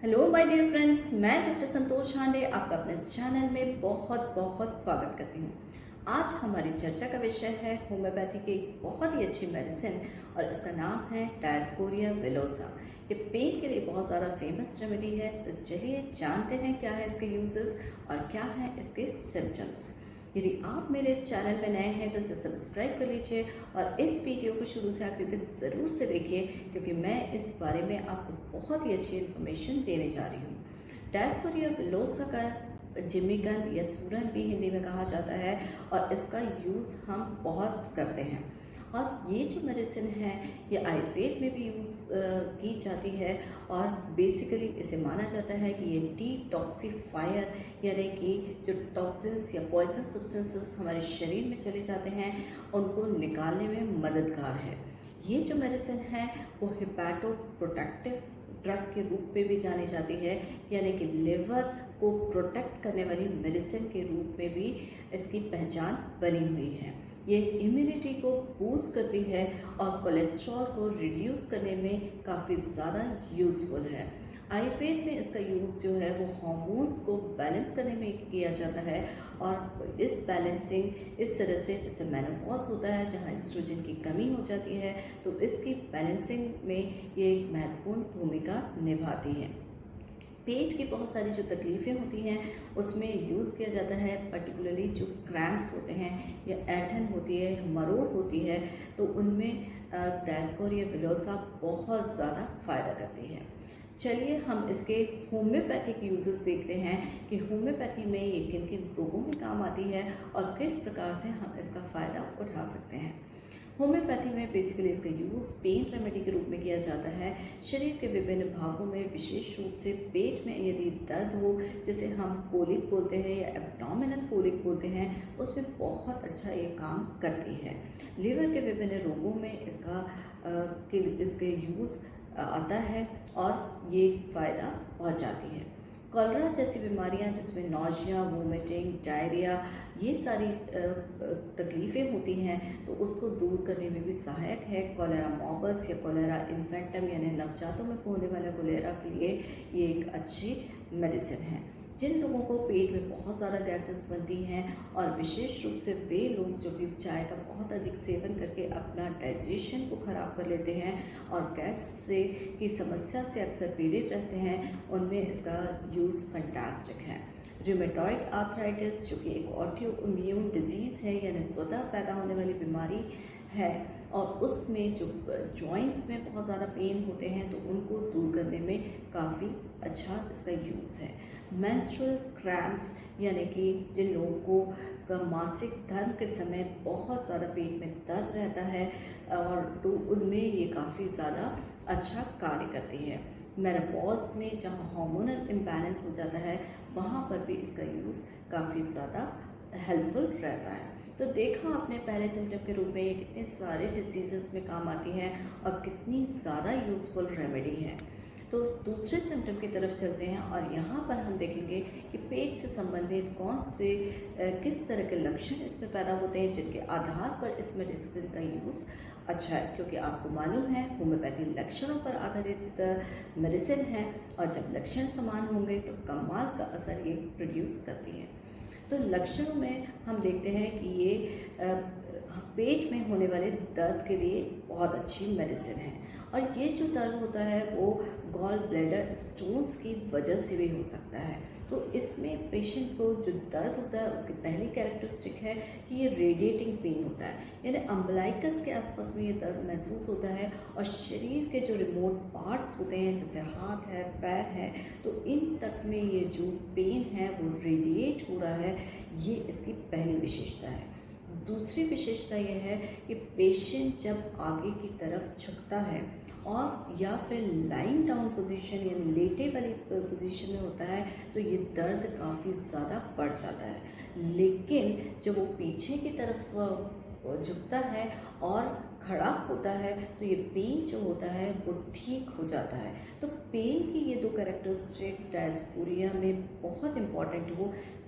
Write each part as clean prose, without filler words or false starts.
Hello my dear friends, मैं doctor संतोष हांडे आपका अपने इस चैनल में बहुत बहुत स्वागत करती हूँ। आज हमारी चर्चा का विषय है होम्योपैथी की एक बहुत ही अच्छी मेडिसिन और इसका नाम है डायस्कोरिया विलोसा। ये पेन के लिए बहुत ज़्यादा फेमस रेमेडी है। तो चलिए जानते हैं क्या है इसके यूजेस और क्या है इसके सिम्टम्स। यदि आप मेरे इस चैनल में नए हैं तो इसे सब्सक्राइब कर लीजिए और इस वीडियो को शुरू से आखिर तक ज़रूर से देखिए, क्योंकि मैं इस बारे में आपको बहुत ही अच्छी इन्फॉर्मेशन देने जा रही हूँ। डायस्कोरिया विलोसा का जिमीकंद या सूरन भी हिंदी में कहा जाता है और इसका यूज़ हम बहुत करते हैं। और ये जो मेडिसिन है ये आयुर्वेद में भी यूज़ की जाती है और बेसिकली इसे माना जाता है कि ये डिटॉक्सिफायर, यानी कि जो टॉक्सिन्स या पॉइजन सब्सटेंसेस हमारे शरीर में चले जाते हैं उनको निकालने में मददगार है। ये जो मेडिसिन है वो हिपैटो प्रोटेक्टिव ड्रग के रूप में भी जानी जाती है, यानी कि लिवर को प्रोटेक्ट करने वाली मेडिसिन के रूप में भी इसकी पहचान बनी हुई है। ये इम्यूनिटी को बूस्ट करती है और कोलेस्ट्रॉल को रिड्यूस करने में काफ़ी ज़्यादा यूज़फुल है। आयुर्वेद में इसका यूज़ जो है वो हार्मोन्स को बैलेंस करने में किया जाता है और इस बैलेंसिंग इस तरह से, जैसे मेनोपॉज होता है जहाँ एस्ट्रोजन की कमी हो जाती है, तो इसकी बैलेंसिंग में ये एक महत्वपूर्ण भूमिका निभाती है। पेट की बहुत सारी जो तकलीफ़ें होती हैं उसमें यूज़ किया जाता है, पर्टिकुलरली जो क्रैम्प्स होते हैं या ऐंठन होती है, मरोड़ होती है, तो उनमें डायस्कोरिया विलोसा बहुत ज़्यादा फ़ायदा करती है। चलिए हम इसके होम्योपैथिक यूजेस देखते हैं कि होम्योपैथी में ये किन किन रोगों में काम आती है और किस प्रकार से हम इसका फ़ायदा उठा सकते हैं। होम्योपैथी में बेसिकली इसका यूज़ पेन रेमेडी के रूप में किया जाता है। शरीर के विभिन्न भागों में, विशेष रूप से पेट में यदि दर्द हो, जिसे हम कोलिक बोलते हैं या एब्डोमिनल कोलिक बोलते हैं, उसमें बहुत अच्छा ये काम करती है। लिवर के विभिन्न रोगों में इसके यूज़ आता है और ये फ़ायदा पहुँचाती है। कॉलरा जैसी बीमारियां जिसमें नौजिया, वोमिटिंग, डायरिया, ये सारी तकलीफ़ें होती हैं, तो उसको दूर करने में भी सहायक है। कॉलेरा मोबस या कॉलेरा इन्फेंटम यानी नवजातों में होने वाले कॉलेरा के लिए ये एक अच्छी मेडिसिन है। जिन लोगों को पेट में बहुत ज़्यादा गैसेस बनती हैं और विशेष रूप से वे लोग जो कि चाय का बहुत अधिक सेवन करके अपना डाइजेशन को ख़राब कर लेते हैं और गैस से की समस्या से अक्सर पीड़ित रहते हैं, उनमें इसका यूज़ फंटास्टिक है। रूमेटॉइड आर्थराइटिस, जो कि एक ऑटो इम्यून डिजीज़ है यानी स्वतः पैदा होने वाली बीमारी है, और उसमें जो जॉइंट्स में बहुत ज़्यादा पेन होते हैं तो उनको दूर करने में काफ़ी अच्छा इसका यूज़ है। मेंस्ट्रुअल क्रैम्प्स, यानी कि जिन लोगों को का मासिक धर्म के समय बहुत ज़्यादा पेट में दर्द रहता है और तो उनमें ये काफ़ी ज़्यादा अच्छा कार्य करती है। मेनोपॉज में जहाँ हार्मोनल इम्बैलेंस हो जाता है वहाँ पर भी इसका यूज़ काफ़ी ज़्यादा हेल्पफुल रहता है। तो देखा आपने पहले सिम्टम के रूप में ये कितने सारे डिसीज़ेस में काम आती है और कितनी ज़्यादा यूज़फुल रेमेडी है। तो दूसरे सिम्टम की तरफ चलते हैं और यहाँ पर हम देखेंगे कि पेट से संबंधित कौन से किस तरह के लक्षण इसमें पैदा होते हैं, जिनके आधार पर इस मेडिसिन का यूज़ अच्छा है। क्योंकि आपको मालूम है होम्योपैथी लक्षणों पर आधारित मेडिसिन है और जब लक्षण समान होंगे तो कमाल का असर ये प्रोड्यूस करती है। तो लक्षणों में हम देखते हैं कि ये पेट में होने वाले दर्द के लिए बहुत अच्छी मेडिसिन है और ये जो दर्द होता है वो गॉल ब्लैडर स्टोन्स की वजह से भी हो सकता है। तो इसमें पेशेंट को जो दर्द होता है उसकी पहली कैरेक्टरिस्टिक है कि ये रेडिएटिंग पेन होता है, यानी अम्बलाइकस के आसपास में ये दर्द महसूस होता है और शरीर के जो रिमोट पार्ट्स होते हैं जैसे हाथ है, पैर है, तो इन तक में ये जो पेन है वो रेडिएट हो रहा है। ये इसकी पहली विशेषता है। दूसरी विशेषता यह है कि पेशेंट जब आगे की तरफ झुकता है और या फिर लाइंग डाउन पोजीशन यानी लेटे वाली पोजीशन में होता है तो ये दर्द काफ़ी ज़्यादा बढ़ जाता है। लेकिन जब वो पीछे की तरफ झुकता है और खड़ा होता है तो ये पेन जो होता है वो ठीक हो जाता है। तो पेन की ये दो कैरेक्टरिस्टिक डायस्कोरिया में बहुत इम्पॉर्टेंट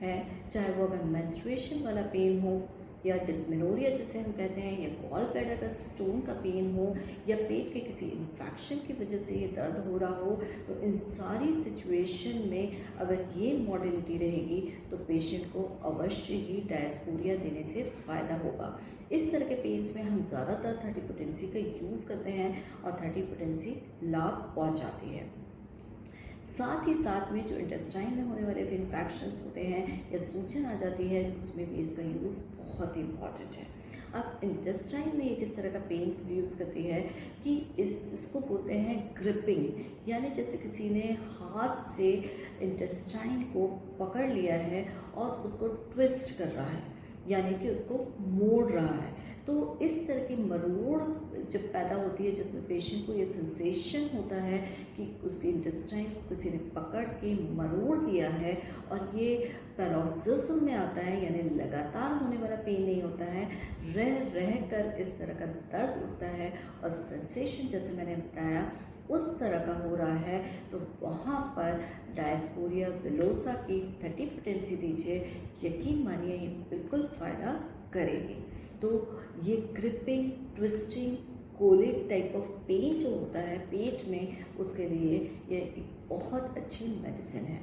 है, चाहे वो अगर मेंस्ट्रुएशन वाला पेन हो या डिस्मेनोरिया जिसे हम कहते हैं, या गॉल ब्लैडर का स्टोन का पेन हो, या पेट के किसी इन्फेक्शन की वजह से ये दर्द हो रहा हो, तो इन सारी सिचुएशन में अगर ये मॉडलिटी रहेगी तो पेशेंट को अवश्य ही डायस्कोरिया देने से फ़ायदा होगा। इस तरह के पेन्स में हम ज़्यादातर 30 पोटेंसी का यूज़ करते हैं और 30 पोटेंसी लाभ पहुँचाती है। साथ ही साथ में जो इंटेस्टाइन में होने वाले इन्फेक्शंस होते हैं या सूजन आ जाती है, उसमें भी इसका यूज़ बहुत ही इम्पॉर्टेंट है। अब इंटेस्टाइन में ये किस तरह का पेन प्रोड्यूस करती है कि इसको बोलते हैं ग्रिपिंग, यानी जैसे किसी ने हाथ से इंटेस्टाइन को पकड़ लिया है और उसको ट्विस्ट कर रहा है, यानी कि उसको मोड़ रहा है। तो इस तरह की मरोड़ जब पैदा होती है, जिसमें पेशेंट को ये सेंसेशन होता है कि उसके इंटेस्टाइन को किसी ने पकड़ के मरोड़ दिया है, और ये पैरोक्सिज्म में आता है, यानी लगातार होने वाला पेन नहीं होता है, रह रह कर इस तरह का दर्द उठता है और सेंसेशन जैसे मैंने बताया उस तरह का हो रहा है, तो वहाँ पर डायस्कोरिया विलोसा की 30 पोटेंसी दीजिए, यकीन मानिए ये बिल्कुल फ़ायदा करेगी। तो ये gripping, twisting, colic type of pain जो होता है पेट में, उसके लिए ये एक बहुत अच्छी मेडिसिन है।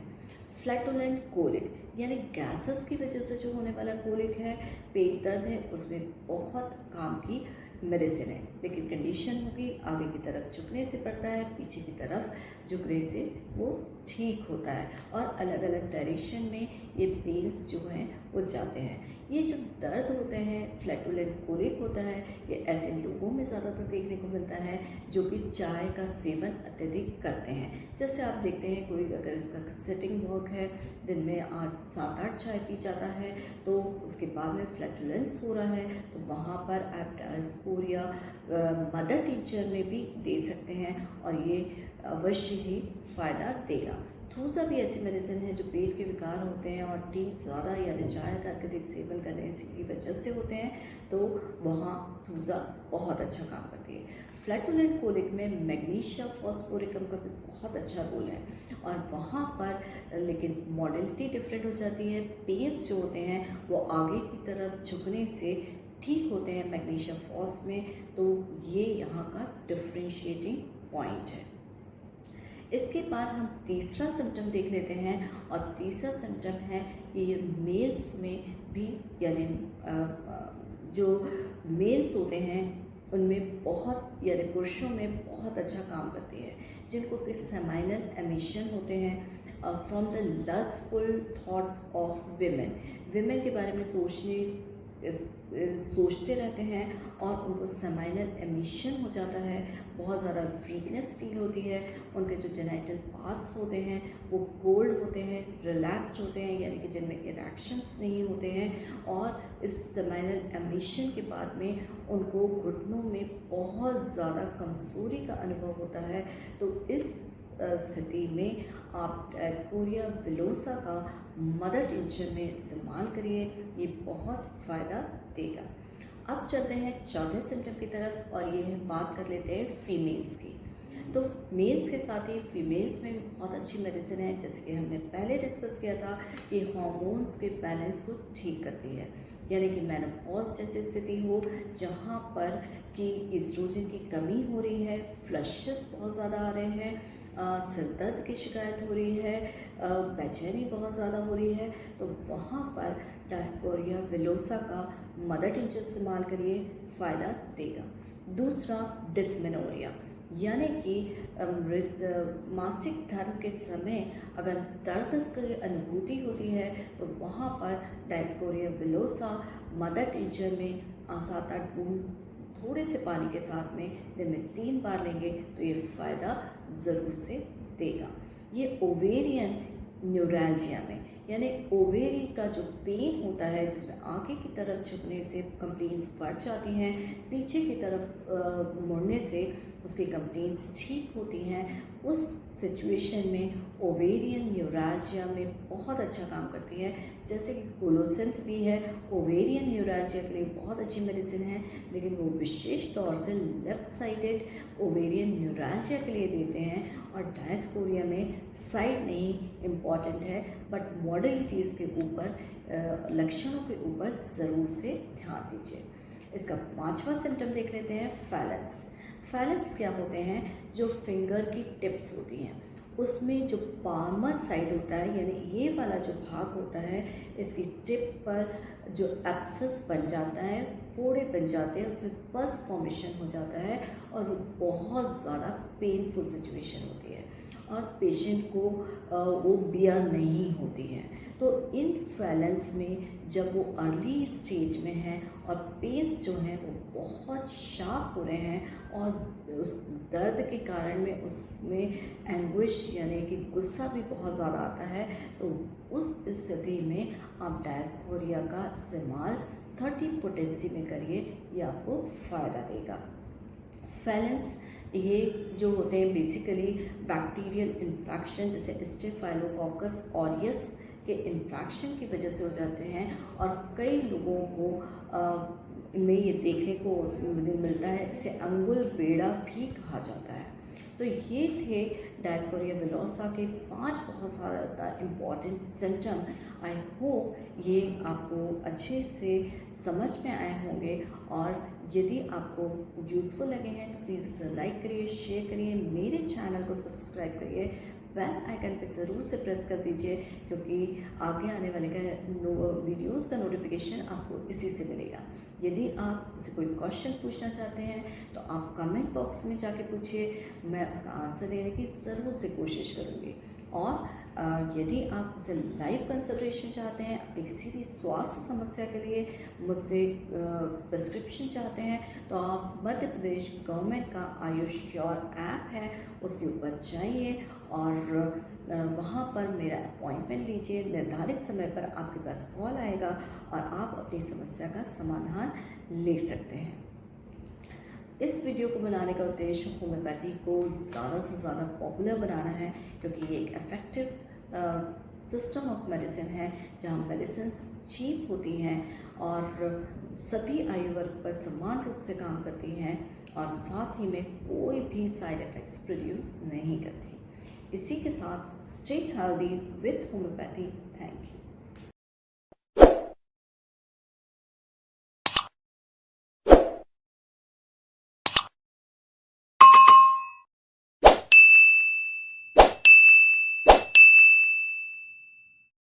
फ्लैटुलेंट कोलिक, यानी गैसेस की वजह से जो होने वाला कोलिक है, पेट दर्द है, उसमें बहुत काम की मेडिसिन है, लेकिन कंडीशन होगी आगे की तरफ झुकने से पड़ता है, पीछे की तरफ झुकने से वो ठीक होता है, और अलग अलग डायरेक्शन में ये पेन्स जो हैं वो जाते हैं। ये जो दर्द होते हैं, फ्लैटुलेंट कोलिक होता है, ये ऐसे लोगों में ज़्यादातर देखने को मिलता है जो कि चाय का सेवन अत्यधिक करते हैं। जैसे आप देखते हैं कोई अगर इसका सिटिंग वर्क है, दिन में 7-8 चाय पी जाता है, तो उसके बाद में फ्लैटुलेंस हो रहा है, तो वहाँ पर आप डायस्कोरिया मदर टीचर में भी दे सकते हैं और ये अवश्य ही फ़ायदा देगा। थूसा भी ऐसी मेडिसिन है जो पेट के विकार होते हैं और टी ज़्यादा यानी चाय का अत्यधिक सेवन करने की वजह से होते हैं, तो वहाँ थूसा बहुत अच्छा काम करती है। फ्लैटुलेंट कोलिक में मैग्नीशिया फॉस्फोरिकम का भी बहुत अच्छा रोल है, और वहाँ पर लेकिन मॉडलिटी डिफरेंट हो जाती है। पेन्स जो होते हैं वो आगे की तरफ झुकने से ठीक होते हैं मैग्नीशिया फॉस में, तो ये यहाँ का डिफ्रेंशिएटिंग पॉइंट है। इसके बाद हम तीसरा सिम्टम देख लेते हैं, और तीसरा सिम्टम है कि ये मेल्स में भी, यानी जो मेल्स होते हैं उनमें बहुत, यानी पुरुषों में बहुत अच्छा काम करती है, जिनको कि सेमाइनल एमिशन होते हैं from the lustful thoughts of women के बारे में सोचते रहते हैं और उनको सेमाइनल एमिशन हो जाता है, बहुत ज़्यादा वीकनेस फील होती है, उनके जो जेनाइटल पार्ट्स होते हैं वो कोल्ड होते हैं, रिलैक्स्ड होते हैं, यानी कि जिनमें इरेक्शंस नहीं होते हैं, और इस सेमाइनल एमिशन के बाद में उनको घुटनों में बहुत ज़्यादा कमज़ोरी का अनुभव होता है। तो इस स्थिति में आप डायस्कोरिया विलोसा का मदर टिंचर में इस्तेमाल करिए, ये बहुत फ़ायदा देगा। अब चलते हैं चौथे सिम्टम की तरफ, और ये बात कर लेते हैं फीमेल्स की। तो मेल्स के साथ ही फीमेल्स में बहुत अच्छी मेडिसिन है, जैसे कि हमने पहले डिस्कस किया था, ये हार्मोन्स के बैलेंस को ठीक करती है, यानी कि मेनोपॉज जैसी स्थिति हो जहाँ पर कि ईस्ट्रोजन की कमी हो रही है, फ्लशेस बहुत ज़्यादा आ रहे हैं, सिर दर्द की शिकायत हो रही है, बेचैनी बहुत ज़्यादा हो रही है, तो वहाँ पर डायस्कोरिया विलोसा का मदर टिंचर इस्तेमाल करिए, फ़ायदा देगा। दूसरा डिस्मेनोरिया, यानी कि मासिक धर्म के समय अगर दर्द की अनुभूति होती है तो वहाँ पर डायस्कोरिया विलोसा मदर टिंचर में 7-8 बूंद थोड़े से पानी के साथ में दिन में 3 बार लेंगे तो ये फ़ायदा ज़रूर से देगा। ये ओवेरियन न्यूरैल्जिया में, यानी ओवेरी का जो पेन होता है जिसमें आगे की तरफ झुकने से कंप्लेंट्स बढ़ जाती हैं, पीछे की तरफ मुड़ने से उसकी कंप्लेंट्स ठीक होती हैं, उस सिचुएशन में ओवेरियन न्यूरैल्जिया में बहुत अच्छा काम करती है। जैसे कि कोलोसिंथ भी है, ओवेरियन न्यूरैल्जिया के लिए बहुत अच्छी मेडिसिन है, लेकिन वो विशेष तौर से लेफ़्ट साइडेड ओवेरियन न्यूरैल्जिया के लिए देते हैं, और डायस्कोरिया में साइड नहीं इम्पॉर्टेंट है, बट मॉडलिटीज़ के ऊपर, लक्षणों के ऊपर ज़रूर से ध्यान दीजिए। इसका 5वां सिम्टम देख लेते हैं, फैलेंस। फैलेंस क्या होते हैं? जो फिंगर की टिप्स होती हैं उसमें जो पाल्मर साइड होता है, यानी ये वाला जो भाग होता है, इसकी टिप पर जो एब्सेस बन जाता है, फोड़े बन जाते हैं, उसमें पस फॉर्मेशन हो जाता है और वो बहुत ज़्यादा पेनफुल सिचुएशन होती है और पेशेंट को वो बियर नहीं होती है। तो इन फैलेंस में जब वो अर्ली स्टेज में है और पेन्स जो हैं वो बहुत शार्प हो रहे हैं और उस दर्द के कारण में उसमें एंग्विश यानी कि गुस्सा भी बहुत ज़्यादा आता है, तो उस स्थिति में आप डायस्कोरिया का इस्तेमाल 30 पोटेंसी में करिए, ये आपको फ़ायदा देगा। फैलेंस ये जो होते हैं बेसिकली बैक्टीरियल इन्फेक्शन जैसे स्टेफाइलोकोकस ऑरियस के इन्फेक्शन की वजह से हो जाते हैं और कई लोगों को में ये देखने को मिलता है, इसे अंगुल बेड़ा भी कहा जाता है। तो ये थे डायस्कोरिया विलोसा के 5 बहुत ज़्यादा इम्पॉर्टेंट सिम्टम। आई होप ये आपको अच्छे से समझ में आए होंगे और यदि आपको यूज़फुल लगे हैं तो प्लीज़ इसे लाइक करिए, शेयर करिए, मेरे चैनल को सब्सक्राइब करिए, बेल आइकन पे ज़रूर से प्रेस कर दीजिए क्योंकि आगे आने वाले वीडियोस का नोटिफिकेशन आपको इसी से मिलेगा। यदि आप मुझसे कोई क्वेश्चन पूछना चाहते हैं तो आप कमेंट बॉक्स में जाके पूछिए, मैं उसका आंसर देने की ज़रूर से कोशिश करूँगी। और यदि आप मुझसे लाइव कंसल्टेशन चाहते हैं अपनी किसी भी स्वास्थ्य समस्या के लिए, मुझसे प्रिस्क्रिप्शन चाहते हैं, तो आप मध्य प्रदेश गवर्नमेंट का आयुष श्योर ऐप है उसके ऊपर जाइए और वहाँ पर मेरा अपॉइंटमेंट लीजिए। निर्धारित समय पर आपके पास कॉल आएगा और आप अपनी समस्या का समाधान ले सकते हैं। इस वीडियो को बनाने का उद्देश्य होम्योपैथी को ज़्यादा से ज़्यादा पॉपुलर बनाना है क्योंकि ये एक इफ़ेक्टिव सिस्टम ऑफ मेडिसिन है जहाँ मेडिसिन चीप होती हैं और सभी आयु वर्ग पर समान रूप से काम करती हैं और साथ ही में कोई भी साइड इफ़ेक्ट्स प्रोड्यूस नहीं करती। इसी के साथ stay healthy with homeopathy. Thank you.